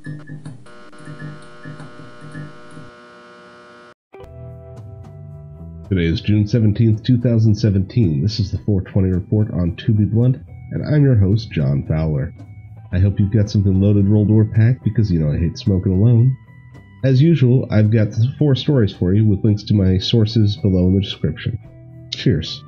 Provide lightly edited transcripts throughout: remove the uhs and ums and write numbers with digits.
Today is June 17th, 2017. This is the 420 Report on To Be Blunt, and I'm your host, John Fowler. I hope you've got something loaded, rolled, or packed, because you know I hate smoking alone. As usual, I've got 4 stories for you with links to my sources below in the description. Cheers.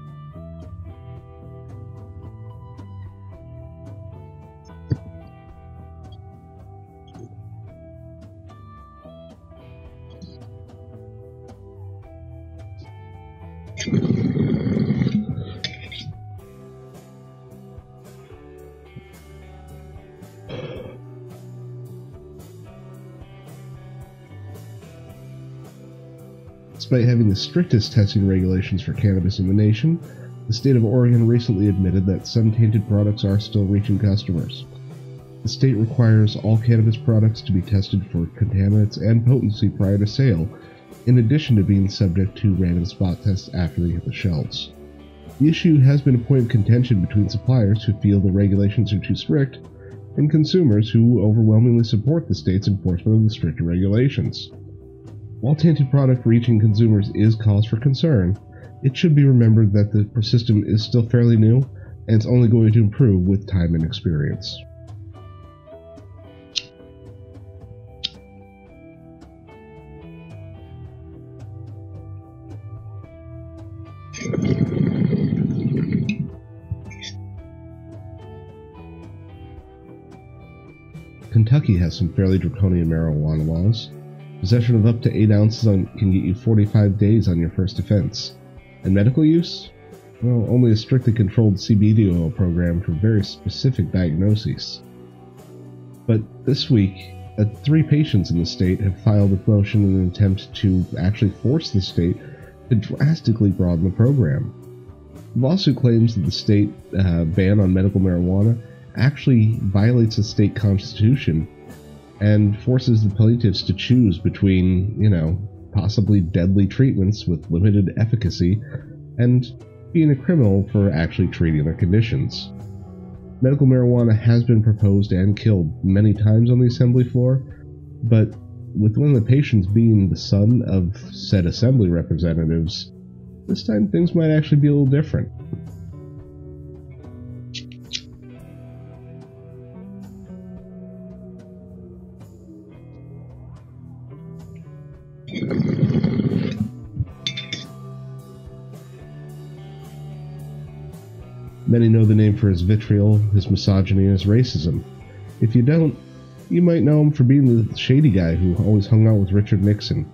Despite having the strictest testing regulations for cannabis in the nation, the state of Oregon recently admitted that some tainted products are still reaching customers. The state requires all cannabis products to be tested for contaminants and potency prior to sale, in addition to being subject to random spot tests after they hit the shelves. The issue has been a point of contention between suppliers who feel the regulations are too strict, and consumers who overwhelmingly support the state's enforcement of the stricter regulations. While tainted product reaching consumers is cause for concern, it should be remembered that the system is still fairly new, and it's only going to improve with time and experience. Kentucky has some fairly draconian marijuana laws. Possession of up to 8 ounces can get you 45 days on your first offense. And medical use? Well, only a strictly controlled CBD oil program for very specific diagnoses. But this week, 3 patients in the state have filed a motion in an attempt to actually force the state to drastically broaden the program. The lawsuit claims that the state ban on medical marijuana actually violates the state constitution and forces the plaintiffs to choose between, possibly deadly treatments with limited efficacy and being a criminal for actually treating their conditions. Medical marijuana has been proposed and killed many times on the assembly floor, but with one of the patients being the son of said assembly representatives, this time things might actually be a little different. Many know the name for his vitriol, his misogyny, and his racism. If you don't, you might know him for being the shady guy who always hung out with Richard Nixon.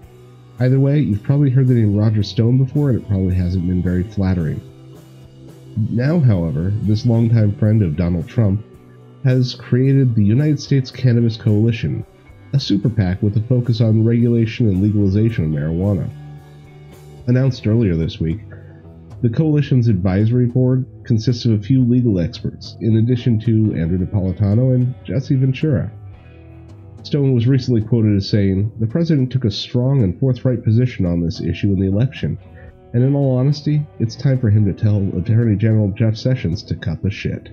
Either way, you've probably heard the name Roger Stone before, and it probably hasn't been very flattering. Now, however, this longtime friend of Donald Trump has created the United States Cannabis Coalition, a super-PAC with a focus on regulation and legalization of marijuana. Announced earlier this week, the coalition's advisory board consists of a few legal experts, in addition to Andrew Napolitano and Jesse Ventura. Stone was recently quoted as saying, "The president took a strong and forthright position on this issue in the election, and in all honesty, it's time for him to tell Attorney General Jeff Sessions to cut the shit."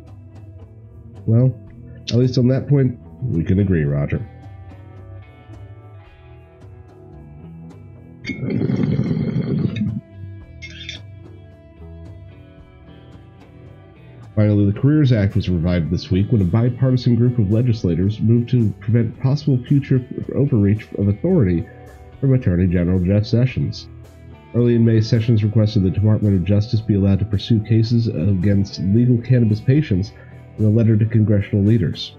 Well, at least on that point, we can agree, Roger. Finally, the Careers Act was revived this week when a bipartisan group of legislators moved to prevent possible future overreach of authority from Attorney General Jeff Sessions. Early in May, Sessions requested the Department of Justice be allowed to pursue cases against legal cannabis patients in a letter to congressional leaders.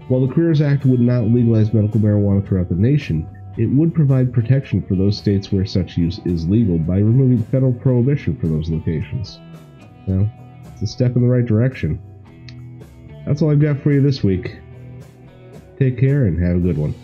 While the Careers Act would not legalize medical marijuana throughout the nation, it would provide protection for those states where such use is legal by removing federal prohibition for those locations. Well, it's a step in the right direction. That's all I've got for you this week. Take care and have a good one.